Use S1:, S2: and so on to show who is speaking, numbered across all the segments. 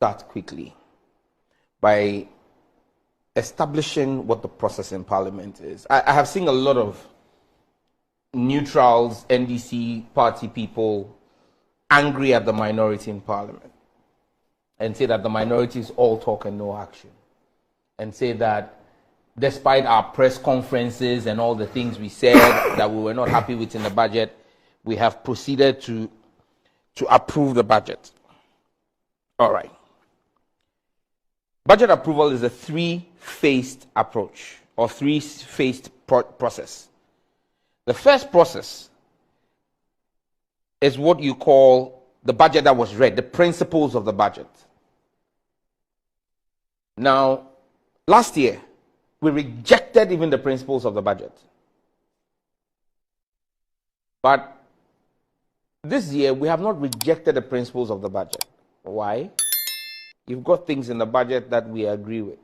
S1: start quickly by establishing what the process in Parliament is. I have seen a lot of neutrals, NDC party people angry at the minority in Parliament and say that the minority is all talk and no action, and say that despite our press conferences and all the things we said that we were not happy with in the budget, we have proceeded to approve the budget. All right. Budget approval is a three-phased approach or three-phased process. The first process is what you call the budget that was read, the principles of the budget. Now, last year, we rejected even the principles of the budget. But this year, we have not rejected the principles of the budget. Why? You've got things in the budget that we agree with,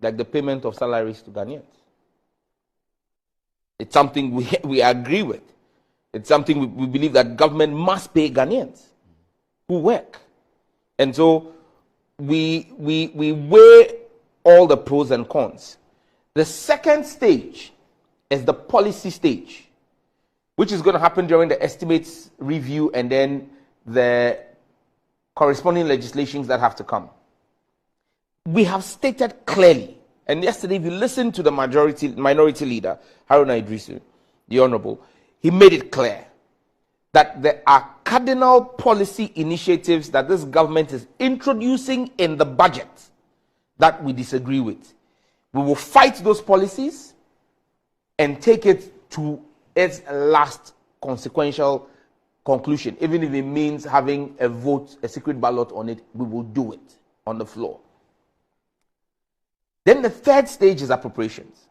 S1: like the payment of salaries to Ghanaians. It's something we agree with. It's something we believe that government must pay Ghanaians who work. And so we weigh all the pros and cons. The second stage is the policy stage, which is going to happen during the estimates review and then the corresponding legislations that have to come. We have stated clearly, and yesterday if you listen to the minority leader, Ay3hu, the Honorable, he made it clear that there are cardinal policy initiatives that this government is introducing in the budget that we disagree with. We will fight those policies and take it to its last consequential conclusion. Even if it means having a vote, a secret ballot on it, we will do it on the floor. Then the third stage is appropriations.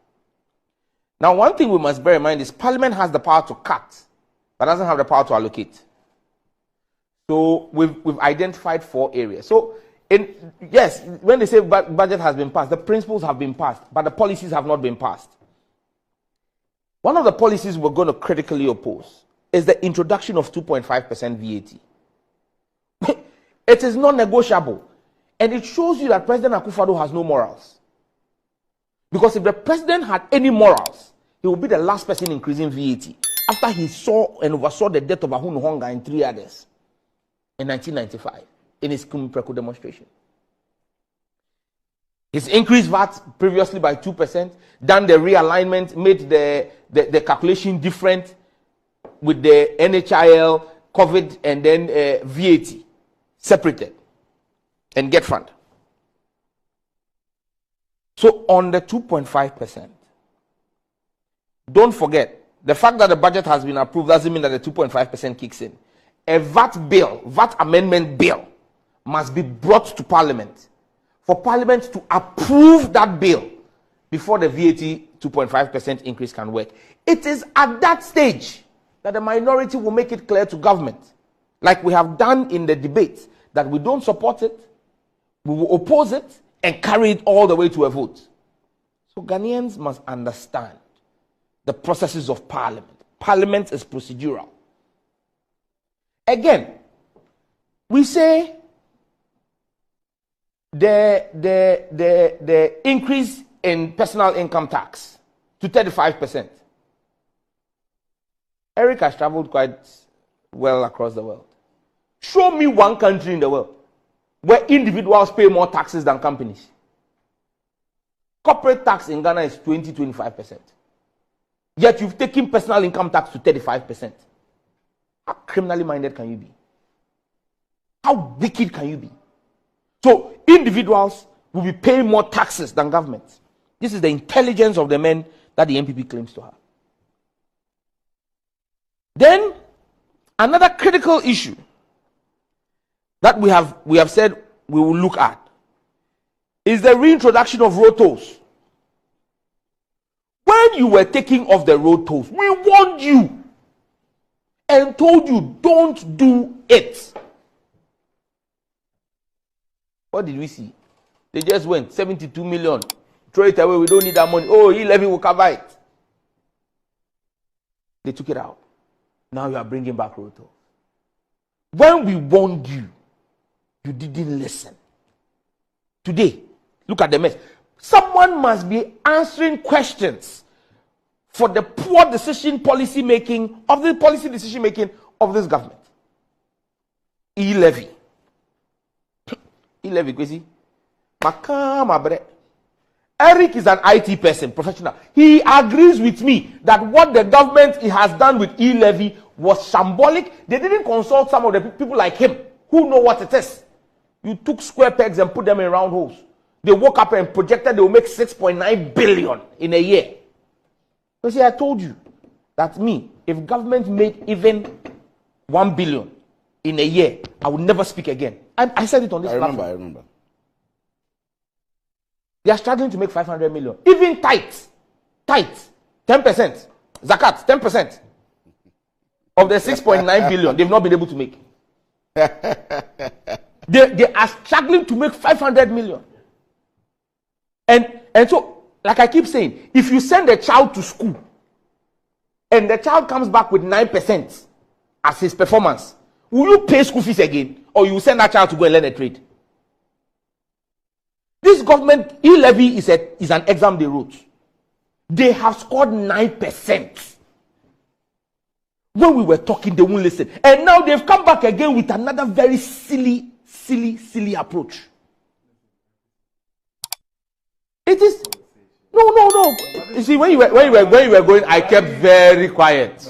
S1: Now, one thing we must bear in mind is Parliament has the power to cut, but doesn't have the power to allocate. So we've identified 4 areas. So yes, when they say budget has been passed, the principles have been passed, but the policies have not been passed. One of the policies we're going to critically oppose is the introduction of 2.5% VAT. It is non-negotiable, and it shows you that President Akuffo has no morals. Because if the president had any morals, he would be the last person increasing VAT after he saw and oversaw the death of Ay3hu and 3 others in 1995 in his Kumpreku demonstration. He's increased VAT previously by 2%, done the realignment, made the calculation different with the NHIL, COVID, and then VAT separated and get fund. So on the 2.5%, don't forget, the fact that the budget has been approved doesn't mean that the 2.5% kicks in. A VAT amendment bill must be brought to Parliament for Parliament to approve that bill before the VAT 2.5% increase can work. It is at that stage that the minority will make it clear to government, like we have done in the debate, that we don't support it, we will oppose it, and carry it all the way to a vote. So Ghanaians must understand the processes of Parliament. Parliament is procedural. Again, we say the increase in personal income tax to 35%. Eric has traveled quite well across the world. Show me one country in the world where individuals pay more taxes than companies. Corporate tax in Ghana is 20-25%. Yet you've taken personal income tax to 35%. How criminally minded can you be? How wicked can you be? So individuals will be paying more taxes than government. This is the intelligence of the men that the MPP claims to have. Then another critical issue that we have said we will look at is the reintroduction of road tolls. When you were taking off the road tolls, we warned you and told you don't do it. What did we see? They just went 72 million. Throw it away, we don't need that money. Oh, E-levy will cover it. They took it out. Now you are bringing back road tolls. When we warned you, you didn't listen. Today, look at the mess. Someone must be answering questions for the poor policy making of this government. E-levy. E-levy, crazy. Eric is an IT person, professional. He agrees with me that what the government has done with e-levy was shambolic. They didn't consult some of the people like him who know what it is. You took square pegs and put them in round holes. They woke up and projected they will make 6.9 billion in a year. You see, I told you that if government made even 1 billion in a year, I would never speak again. I said it on this platform.
S2: I remember.
S1: They are struggling to make 500 million. Even tithes, 10%, zakat, 10% of the 6.9 billion, they've not been able to make. They are struggling to make 500 million. And so, like I keep saying, if you send a child to school and the child comes back with 9% as his performance, will you pay school fees again? Or you will send that child to go and learn a trade? This government, e-levy is an exam they wrote. They have scored 9%. When we were talking, they won't listen. And now they've come back again with another very silly approach. It is no. You see, when you were going, I kept very quiet.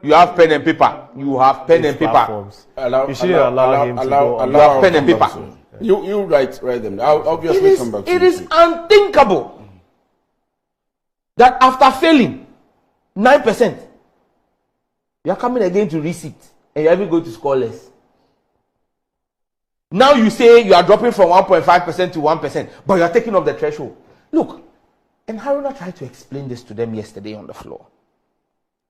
S1: You have pen and paper. You have pen and paper.
S3: You shouldn't allow him to go.
S1: You have pen and paper.
S2: You write them. I'll obviously come back to
S1: it is unthinkable that after failing 9%, you are coming again to receipt and you are even going to score less. Now you say you are dropping from 1.5% to 1%, but you are taking off the threshold. Look, and Haruna tried to explain this to them yesterday on the floor.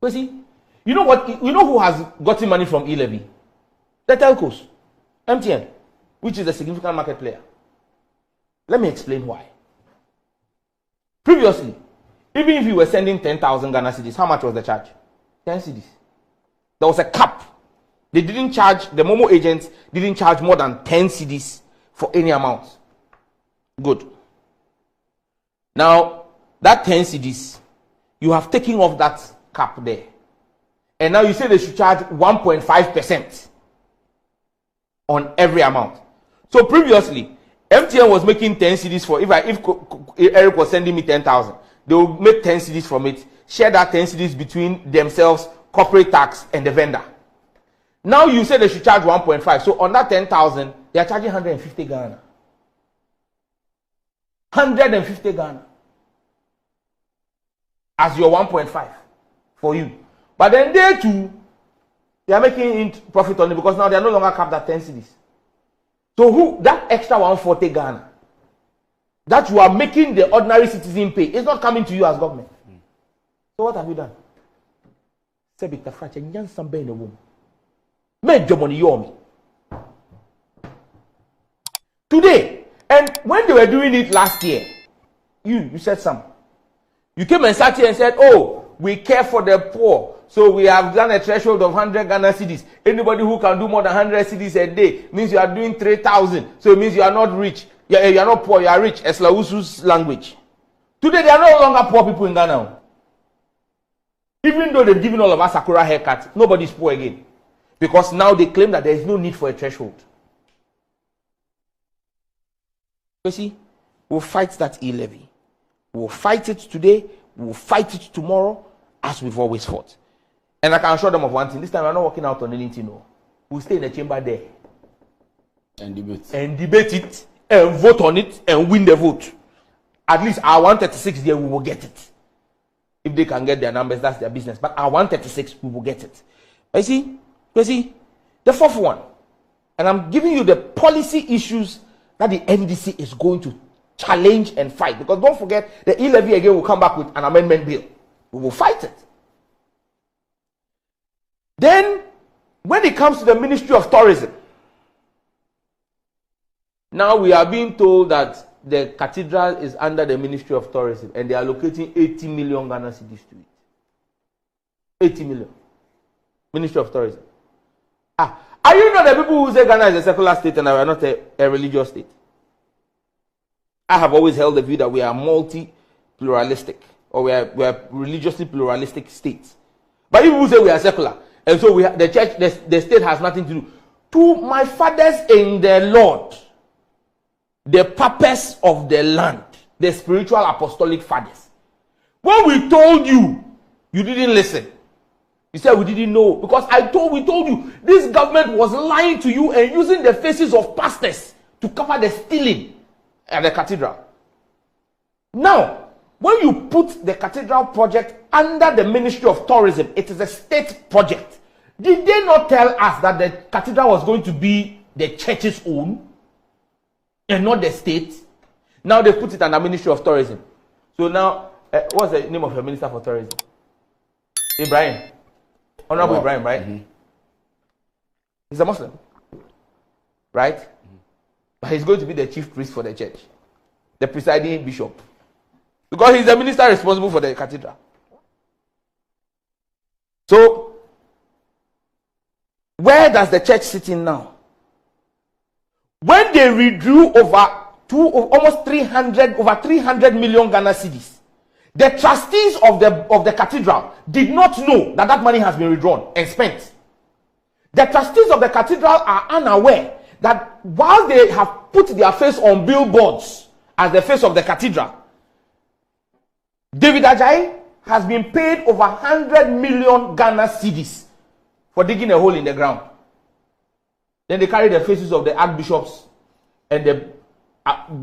S1: You see, you know what? You know who has gotten money from e-levy? The telcos, MTN, which is a significant market player. Let me explain why. Previously, even if you were sending 10,000 Ghana cedis, how much was the charge? 10 cedis. There was a cap. They didn't charge, the Momo agents didn't charge more than 10 cedis for any amount. Good. Now, that 10 cedis, you have taken off that cap there. And now you say they should charge 1.5% on every amount. So previously, MTN was making 10 cedis for, if Eric was sending me 10,000, they will make 10 cedis from it, share that 10 cedis between themselves, corporate tax, and the vendor. Now you say they should charge 1.5. So on that 10,000, they are charging 150 Ghana. 150 Ghana. As your 1.5 for you. But then they too, they are making profit on it because now they are no longer capped at 10 cedis. So that extra 140 Ghana that you are making the ordinary citizen pay is not coming to you as government. So what have you done? Today, and when they were doing it last year, you said some. You came and sat here and said, oh, we care for the poor. So we have done a threshold of 100 Ghana cedis. Anybody who can do more than 100 cedis a day means you are doing 3,000. So it means you are not rich. You are not poor, you are rich. Eslawusu's language. Today, there are no longer poor people in Ghana. Even though they've given all of us Sakura haircuts, nobody's poor again. Because now they claim that there is no need for a threshold. You see, we'll fight that e-levy. We'll fight it today, we'll fight it tomorrow, as we've always fought. And I can assure them of one thing, this time we're not working out on anything, no. We'll stay in the chamber there.
S2: And debate.
S1: And debate it, and vote on it, and win the vote. At least our 136 there, we will get it. If they can get their numbers, that's their business. But our 136, we will get it. But you see, the fourth one, and I'm giving you the policy issues that the NDC is going to challenge and fight. Because don't forget, the e-levy again will come back with an amendment bill. We will fight it. Then, when it comes to the Ministry of Tourism, now we are being told that the cathedral is under the Ministry of Tourism and they are allocating 80 million Ghana cedis to it. 80 million. Ministry of Tourism. Are you not the people who say Ghana is a secular state and we are not a religious state? I have always held the view that we are multi-pluralistic, or we are religiously pluralistic states. But if people say we are secular, and so the church, the state has nothing to do. To my fathers in the Lord, the purpose of the land, the spiritual apostolic fathers. When we told you, you didn't listen. You said we didn't know, because we told you this government was lying to you and using the faces of pastors to cover the stealing at the cathedral. Now, when you put the cathedral project under the Ministry of Tourism, it is a state project. Did they not tell us that the cathedral was going to be the church's own and not the state? Now they put it under Ministry of Tourism. So now, what's the name of your Minister for Tourism? Ibrahim. Honorable Ibrahim, right? Mm-hmm. He's a Muslim, right? Mm-hmm. But he's going to be the chief priest for the church, the presiding bishop, because he's the minister responsible for the cathedral. So, where does the church sit in now? When they withdrew over 300 million Ghana cedis, the trustees of the cathedral did not know that money has been withdrawn and spent. The trustees of the cathedral are unaware that while they have put their face on billboards as the face of the cathedral, David Ajayi has been paid over 100 million Ghana cedis for digging a hole in the ground. Then they carry the faces of the archbishops and the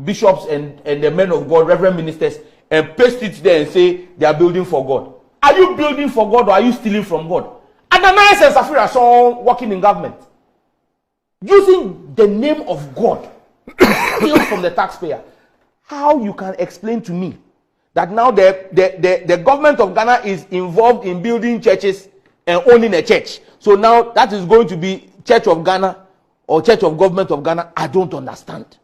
S1: bishops and the men of God, reverend ministers, and paste it there and say they are building for God. Are you building for God, or are you stealing from God? Ananias and Sapphira saw working in government, using the name of God to steal from the taxpayer. How you can explain to me that now the government of Ghana is involved in building churches and owning a church? So now that is going to be Church of Ghana or Church of Government of Ghana? I don't understand.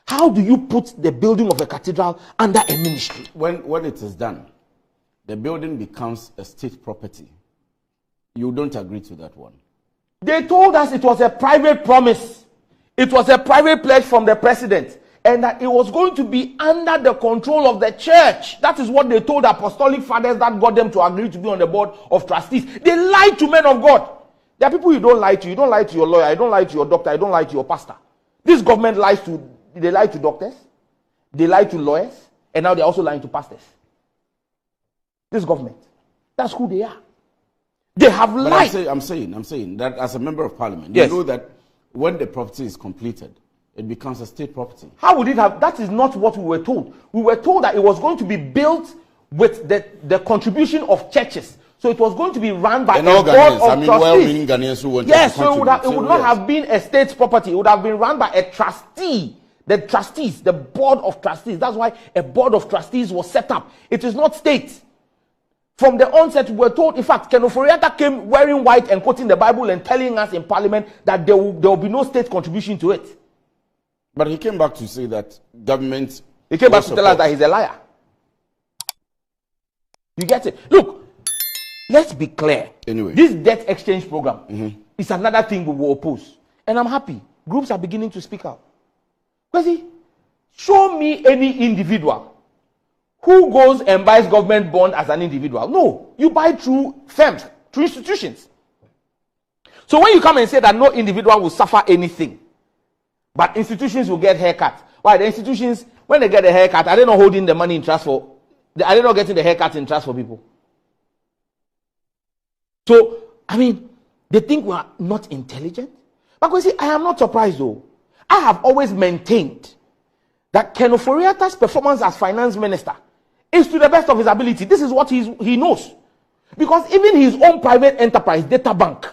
S1: How do you put the building of a cathedral under a ministry?
S2: When it is done, the building becomes a state property. You don't agree to that one?
S1: They told us it was a private promise. It was a private pledge from the president, and that it was going to be under the control of the church. That is what they told apostolic fathers that got them to agree to be on the board of trustees. They lied to men of God. There are people you don't lie to. You don't lie to your lawyer. You don't lie to your doctor. You don't lie to your pastor. This government lies to. They lie to doctors, they lie to lawyers, and now they're also lying to pastors. This government, that's who they are. They have lied.
S2: I'm saying that as a member of parliament,
S1: yes,
S2: you know that when the property is completed, it becomes a state property.
S1: How would it have? That is not what we were told. We were told that it was going to be built with the contribution of churches. So it was going to be run by a board of trustees.
S2: Well-meaning Ghanaians who want
S1: yes,
S2: to
S1: so it would not have been a state property. It would have been run by a trustee. The trustees, the board of trustees. That's why a board of trustees was set up. It is not state. From the onset, we were told, in fact, Ken Ofori came wearing white and quoting the Bible and telling us in parliament that there will be no state contribution to it.
S2: But he came back to say that government...
S1: He came back to tell us that he's a liar. You get it? Look, let's be clear.
S2: Anyway.
S1: This debt exchange program is another thing we will oppose. And I'm happy. Groups are beginning to speak out. Because show me any individual who goes and buys government bond as an individual. No, you buy through firms, through institutions. So when you come and say that no individual will suffer anything, but institutions will get haircut. Why? The institutions, when they get a haircut, are they not holding the money in trust for? Are they not getting the haircut in trust for people? So, I mean, they think we are not intelligent. But you see, I am not surprised though. I have always maintained that Ken Ofori's performance as finance minister is to the best of his ability. This is what he knows. Because even his own private enterprise, Data Bank,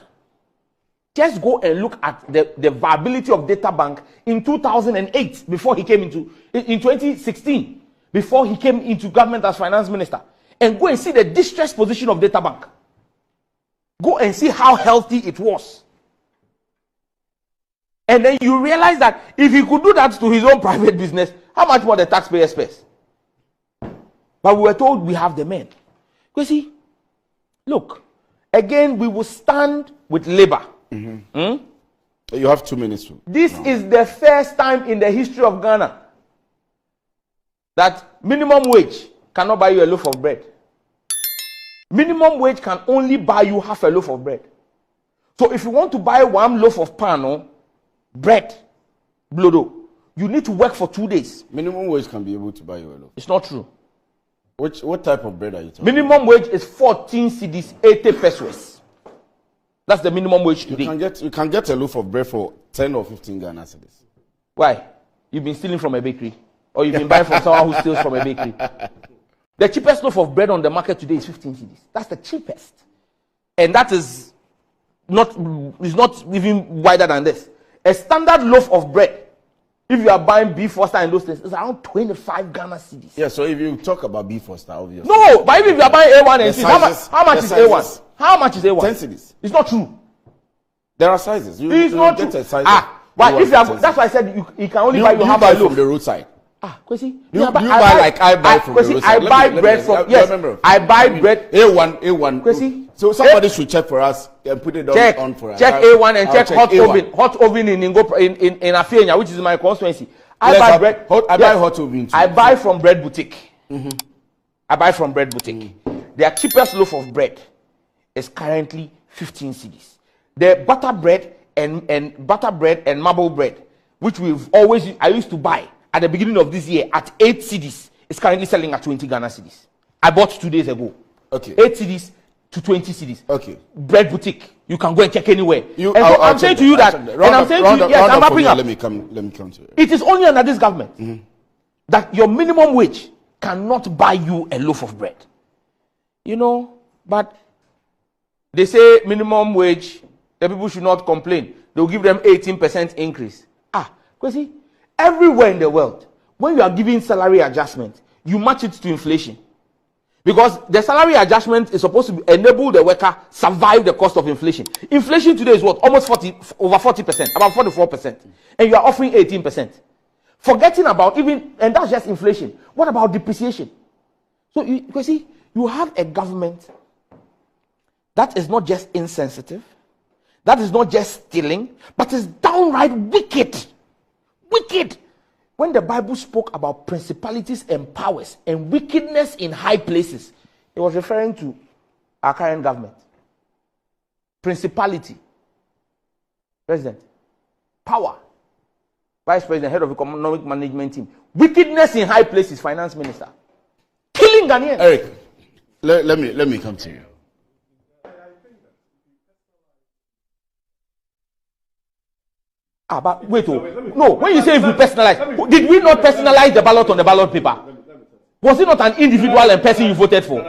S1: just go and look at the viability of Data Bank in 2008, before he came in 2016, before he came into government as finance minister, and go and see the distressed position of Data Bank. Go and see how healthy it was. And then you realize that if he could do that to his own private business, how much more the taxpayer pays? But we were told we have the men. You see, look, again, we will stand with labor.
S2: You have 2 minutes.
S1: This is the first time in the history of Ghana that minimum wage cannot buy you a loaf of bread. Minimum wage can only buy you half a loaf of bread. So if you want to buy one loaf of pan, bread, blodo, you need to work for 2 days.
S2: Minimum wage can be able to buy you a loaf.
S1: It's not true.
S2: What type of bread are you talking
S1: Minimum wage is 14 cedis, 80 pesos. That's the minimum wage today.
S2: You can get a loaf of bread for 10 or 15 Ghana cedis.
S1: Why? You've been stealing from a bakery, or you've been buying from someone who steals from a bakery. The cheapest loaf of bread on the market today is 15 cedis. That's the cheapest, and that is not even wider than this. A standard loaf of bread, if you are buying beef Foster and those things, it's around 25 Ghana cedis.
S2: Yeah, so if you talk about beef Foster, obviously.
S1: No, but if you are buying A1 and C, how much is A1? How much is A1?
S2: 10 cedis.
S1: It's not true.
S2: There are sizes.
S1: It's not true. But if you have, that's why I said you can only buy you have a loaf
S2: from the roadside.
S1: Kwesi,
S2: you buy like I buy from the roadside.
S1: I buy bread from, yes, I buy bread.
S2: A1.
S1: Kwesi,
S2: so somebody should check for us and put it on for us.
S1: Check A1 and check hot oven in Afenya, which is my constituency. I buy bread.
S2: I buy hot oven too.
S1: I buy from Bread Boutique. I buy from Bread Boutique. Their cheapest loaf of bread is currently 15 cedis. The butter bread and marble bread, which I used to buy at the beginning of this year at 8 cedis, is currently selling at 20 Ghana cedis. I bought 2 days ago.
S2: Okay.
S1: 8 cedis to 20 cedis.
S2: Okay.
S1: Bread Boutique. You can go and check anywhere. I'm saying to you that, and I'm saying to you, yes, I'm wrapping up.
S2: Let me come to it.
S1: It is only under this government that your minimum wage cannot buy you a loaf of bread. But they say minimum wage, the people should not complain. They'll give them 18% increase. Kwesi, everywhere in the world, when you are giving salary adjustment, you match it to inflation. Because the salary adjustment is supposed to enable the worker survive the cost of inflation. Inflation today is what? Almost over 40%, about 44%. And you are offering 18%. Forgetting about and that's just inflation. What about depreciation? So you have a government that is not just insensitive, that is not just stealing, but is downright wicked. Wicked. When the Bible spoke about principalities and powers and wickedness in high places, it was referring to our current government. Principality, president, power, vice president, head of economic management team. Wickedness in high places, finance minister. Killing Ghanaians.
S2: Eric, let me come to you.
S1: But wait, no, when you say if we personalize, did we not personalize the ballot on the ballot paper? Was it not an individual and person you voted for?